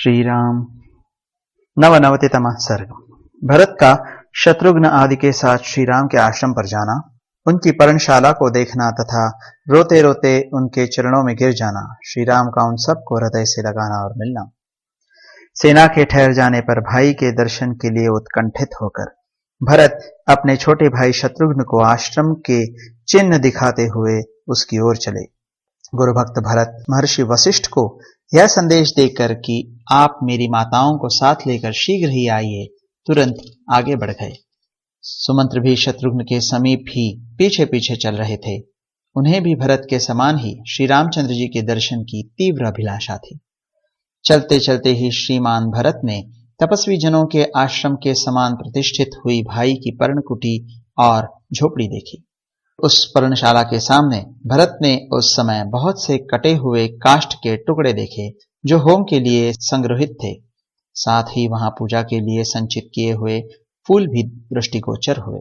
श्री राम। नवनवतितमः सर्ग। भरत का शत्रुघ्न आदि के साथ श्री राम के आश्रम पर जाना, उनकी पर्णशाला को देखना तथा रोते रोते उनके चरणों में गिर जाना, श्री राम का उन सबको हृदय से लगाना और मिलना। सेना के ठहर जाने पर भाई के दर्शन के लिए उत्कंठित होकर भरत अपने छोटे भाई शत्रुघ्न को आश्रम के चिन्ह दिखाते हुए उसकी ओर चले। गुरु भक्त भरत महर्षि वशिष्ठ को यह संदेश देकर कि आप मेरी माताओं को साथ लेकर शीघ्र ही आइए, तुरंत आगे बढ़ गए। सुमंत्र भी शत्रुघ्न के समीप ही पीछे पीछे चल रहे थे। उन्हें भी भरत के समान ही श्री रामचंद्र जी के दर्शन की तीव्र अभिलाषा थी। चलते चलते ही श्रीमान भरत ने तपस्वी जनों के आश्रम के समान प्रतिष्ठित हुई भाई की पर्णकुटी और झोपड़ी देखी। उस पर्णशाला के सामने भरत ने उस समय बहुत से कटे हुए काष्ठ के टुकड़े देखे जो होम के लिए संग्रहित थे। साथ ही वहां पूजा के लिए संचित किए हुए फूल भी दृष्टिगोचर हुए।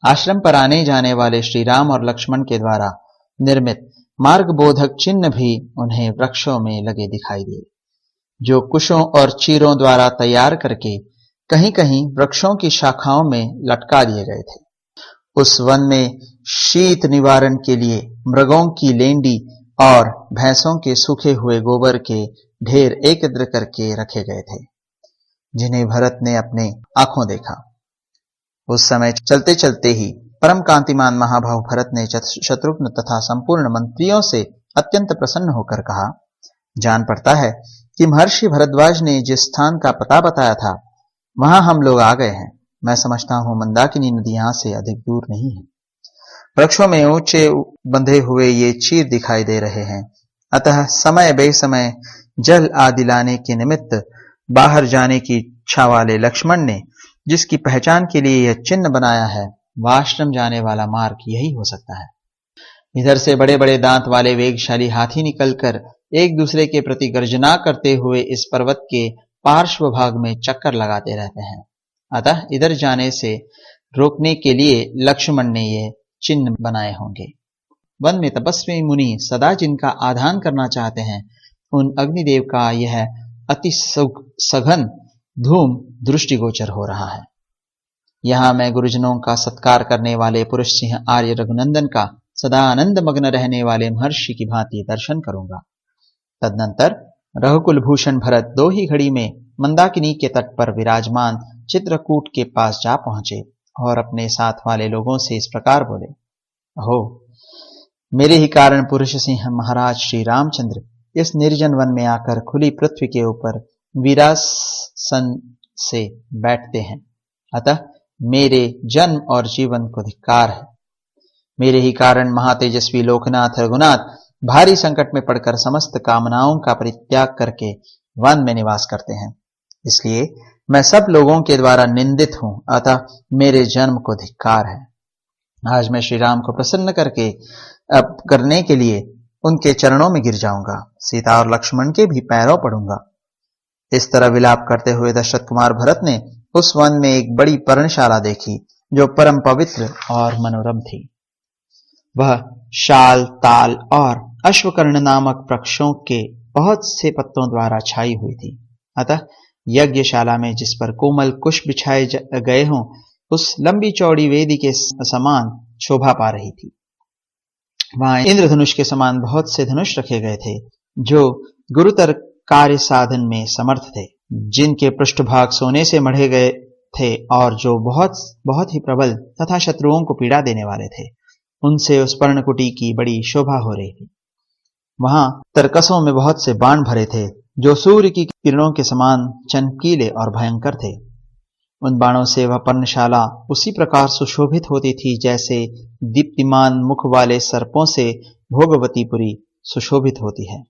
आश्रम पर आने जाने वाले श्री राम और लक्ष्मण के द्वारा निर्मित मार्ग बोधक चिन्ह भी उन्हें वृक्षों में लगे दिखाई दिए, जो कुशों और चीरों द्वारा तैयार करके कहीं कहीं वृक्षों की शाखाओं में लटका दिए गए थे। उस वन में शीत निवारण के लिए मृगों की लेंडी और भैंसों के सूखे हुए गोबर के ढेर एकत्र करके रखे गए थे, जिन्हें भरत ने अपने आंखों देखा। उस समय चलते चलते ही परम कांतिमान महाभाव भरत ने शत्रुघ्न तथा संपूर्ण मंत्रियों से अत्यंत प्रसन्न होकर कहा, जान पड़ता है कि महर्षि भरद्वाज ने जिस स्थान का पता बताया था वहां हम लोग आ गए हैं। मैं समझता हूं मंदाकिनी नदी यहां से अधिक दूर नहीं है। वृक्षों में ऊंचे बंधे हुए ये चीर दिखाई दे रहे हैं, अतः समय बेसमय जल आदि लाने के निमित्त बाहर जाने की इच्छा वाले लक्ष्मण ने जिसकी पहचान के लिए यह चिन्ह बनाया है, वह आश्रम जाने वाला मार्ग यही हो सकता है। इधर से बड़े बड़े दांत वाले वेगशाली हाथी निकलकर एक दूसरे के प्रति गर्जना करते हुए इस पर्वत के पार्श्व भाग में चक्कर लगाते रहते हैं, अतः इधर जाने से रोकने के लिए लक्ष्मण ने ये चिन्ह बनाए होंगे। वन में तपस्वी मुनि सदा जिनका आधान करना चाहते हैं, उन अग्निदेव का यह अति सघन धूम दृष्टिगोचर हो रहा है। यहां मैं गुरुजनों का सत्कार करने वाले पुरुष सिंह आर्य रघुनंदन का सदा आनंद मग्न रहने वाले महर्षि की भांति दर्शन करूंगा। तदनंतर रघुकुल भूषण भरत दो ही घड़ी में मंदाकिनी के तट पर विराजमान चित्रकूट के पास जा पहुंचे और अपने साथ वाले लोगों से इस प्रकार बोले, अहो, मेरे ही कारण पुरुष सिंह महाराज श्री रामचंद्र इस निर्जन वन में आकर खुली पृथ्वी के ऊपर वीरासन से बैठते हैं, अतः मेरे जन्म और जीवन को धिक्कार है। मेरे ही कारण महातेजस्वी लोकनाथ रघुनाथ भारी संकट में पड़कर समस्त कामनाओं का परित्याग करके वन में निवास करते हैं। इसलिए मैं सब लोगों के द्वारा निंदित हूं, अतः मेरे जन्म को धिक्कार है। आज मैं श्री राम को प्रसन्न करने के लिए उनके चरणों में गिर जाऊंगा, सीता और लक्ष्मण के भी पैरों पड़ूंगा। इस तरह विलाप करते हुए दशरथ कुमार भरत ने उस वन में एक बड़ी पर्णशाला देखी जो परम पवित्र और मनोरम थी। वह शाल, ताल और अश्वकर्ण नामक वृक्षों के बहुत से पत्तों द्वारा छाई हुई थी, अतः यज्ञशाला में जिस पर कोमल कुश बिछाए गए हों, उस लंबी चौड़ी वेदी के समान शोभा पा रही थी। वहां इंद्रधनुष के समान बहुत से धनुष रखे गए थे जो गुरुतर कार्य साधन में समर्थ थे, जिनके पृष्ठभाग सोने से मढ़े गए थे और जो बहुत ही प्रबल तथा शत्रुओं को पीड़ा देने वाले थे। उनसे उस पर्णकुटी की बड़ी शोभा हो रही थी। वहां तरकसों में बहुत से बाण भरे थे जो सूर्य की किरणों के समान चमकीले और भयंकर थे। उन बाणों से वह पर्णशाला उसी प्रकार सुशोभित होती थी जैसे दीप्तिमान मुख वाले सर्पों से भोगवतीपुरी सुशोभित होती है।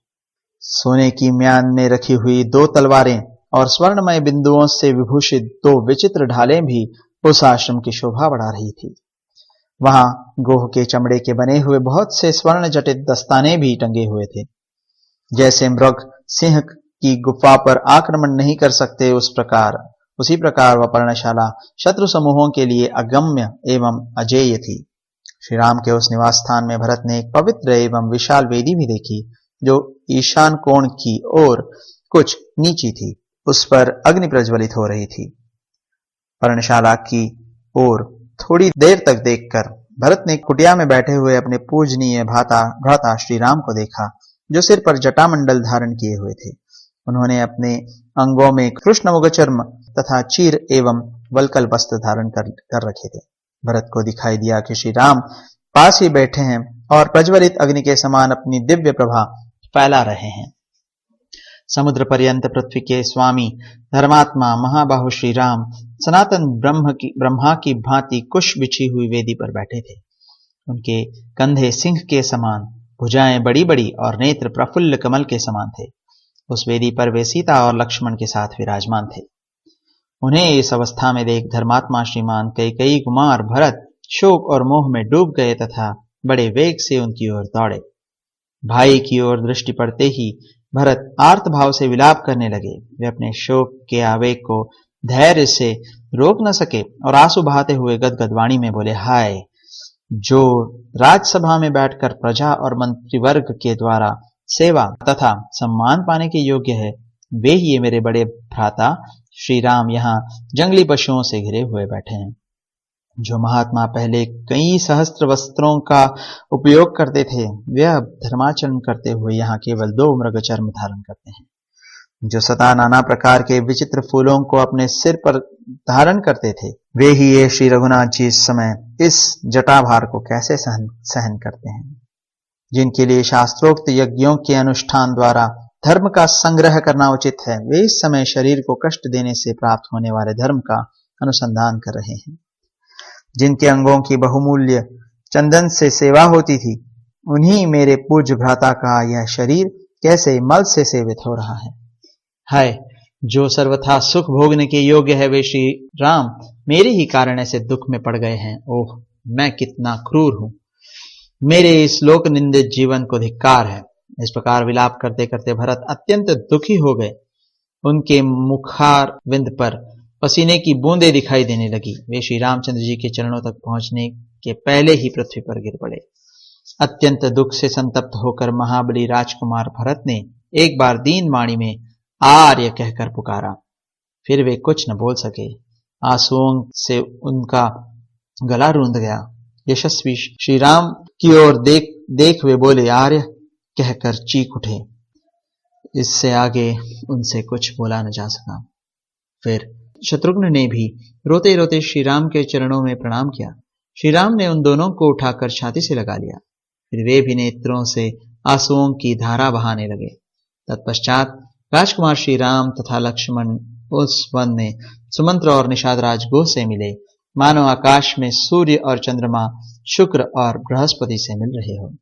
सोने की म्यान में रखी हुई दो तलवारें और स्वर्णमय बिंदुओं से विभूषित दो विचित्र ढालें भी उस आश्रम की शोभा बढ़ा रही थी। वहां गोह के चमड़े के बने हुए बहुत से स्वर्ण जटित दस्ताने भी टंगे हुए थे। जैसे मृग सिंह की गुफा पर आक्रमण नहीं कर सकते, उसी प्रकार वह पर्णशाला शत्रु समूहों के लिए अगम्य एवं अजेय थी। श्री राम के उस निवास स्थान में भरत ने एक पवित्र एवं विशाल वेदी भी देखी जो ईशान कोण की ओर कुछ नीची थी, उस पर अग्नि प्रज्वलित हो रही थी। पर्णशाला की ओर थोड़ी देर तक देखकर भरत ने कुटिया में बैठे हुए अपने पूजनीय भ्राता श्री राम को देखा, जो सिर पर जटामंडल धारण किए हुए थे। उन्होंने अपने अंगों में कृष्णमुग चर्म तथा चीर एवं वलकल वस्त्र धारण कर रखे थे। भरत को दिखाई दिया कि श्री राम पास ही बैठे हैं और प्रज्वलित अग्नि के समान अपनी दिव्य प्रभा फैला रहे हैं। समुद्र पर्यंत पृथ्वी के स्वामी धर्मात्मा महाबाहु श्री राम सनातन ब्रह्मा की भांति कुश बिछी हुई वेदी पर बैठे थे। उनके कंधे सिंह के समान, भुजाएं बड़ी बड़ी और नेत्र प्रफुल्ल कमल के समान थे। उस वेदी पर वे सीता और लक्ष्मण के साथ विराजमान थे। उन्हें इस अवस्था में देख धर्मात्मा श्रीमान कई कुमार भरत शोक और मोह में डूब गए तथा बड़े वेग से उनकी ओर दौड़े। भाई की ओर दृष्टि पड़ते ही भरत आर्त भाव से विलाप करने लगे। वे अपने शोक के आवेग को धैर्य से रोक न सके और आंसू बहाते हुए गदगद वाणी में बोले, हाय, जो राजसभा में बैठकर प्रजा और मंत्रीवर्ग के द्वारा सेवा तथा सम्मान पाने के योग्य है, वे ही ये मेरे बड़े भ्राता श्री राम यहाँ जंगली पशुओं से घिरे हुए बैठे हैं। जो महात्मा पहले कई सहस्त्र वस्त्रों का उपयोग करते थे, वे अब धर्माचरण करते हुए यहाँ केवल 2 मृग चर्म धारण करते हैं। जो सदा नाना प्रकार के विचित्र फूलों को अपने सिर पर धारण करते थे, वे ही ये श्री रघुनाथ जी इस समय इस जटाभार को कैसे सहन करते हैं। जिनके लिए शास्त्रोक्त यज्ञों के अनुष्ठान द्वारा धर्म का संग्रह करना उचित है, वे इस समय शरीर को कष्ट देने से प्राप्त होने वाले धर्म का अनुसंधान कर रहे हैं। जिनके अंगों की बहुमूल्य चंदन से सेवा होती थी, उन्हीं मेरे पूज्य भ्राता का यह शरीर कैसे मल से सेवित हो रहा है। हाय, जो सर्वथा सुख भोगने के योग्य है, वे श्री राम मेरे ही कारण ऐसे दुख में पड़ गए हैं। ओह, मैं कितना क्रूर हूं, मेरे इस लोक निंदित जीवन को धिक्कार है। इस प्रकार विलाप करते करते भरत अत्यंत दुखी हो गए। उनके मुखारविंद पर पसीने की बूंदें दिखाई देने लगी। वे श्री रामचंद्र जी के चरणों तक पहुंचने के पहले ही पृथ्वी पर गिर पड़े। अत्यंत दुख से संतप्त होकर महाबली राजकुमार भरत ने एक बार दीन वाणी में आर्य कहकर पुकारा। फिर वे कुछ न बोल सके। आंसुओं से उनका गला रूंध गया। यशस्वी श्री राम की ओर देख वे बोले, आर्य कहकर चीख उठे। इससे आगे उनसे कुछ बोला न जा सका। फिर शत्रुघ्न ने भी रोते रोते श्री राम के चरणों में प्रणाम किया। श्री राम ने उन दोनों को उठाकर छाती से लगा लिया। फिर वे भी नेत्रों से आंसुओं की धारा बहाने लगे। तत्पश्चात राजकुमार श्री राम तथा लक्ष्मण उस वन में सुमंत्र और निषाद राजगोह से मिले, मानो आकाश में सूर्य और चंद्रमा शुक्र और बृहस्पति से मिल रहे हो।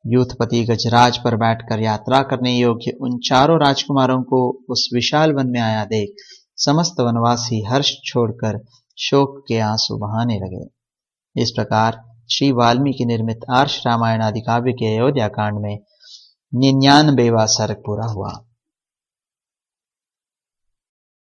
यूथपति गजराज पर बैठकर यात्रा करने योग्य उन चारों राजकुमारों को उस विशाल वन में आया देख समस्त वनवासी हर्ष छोड़कर शोक के आंसू बहाने लगे। इस प्रकार श्री वाल्मीकि निर्मित आर्ष रामायण आदि काव्य के अयोध्या कांड में 99वां सर्ग पूरा हुआ।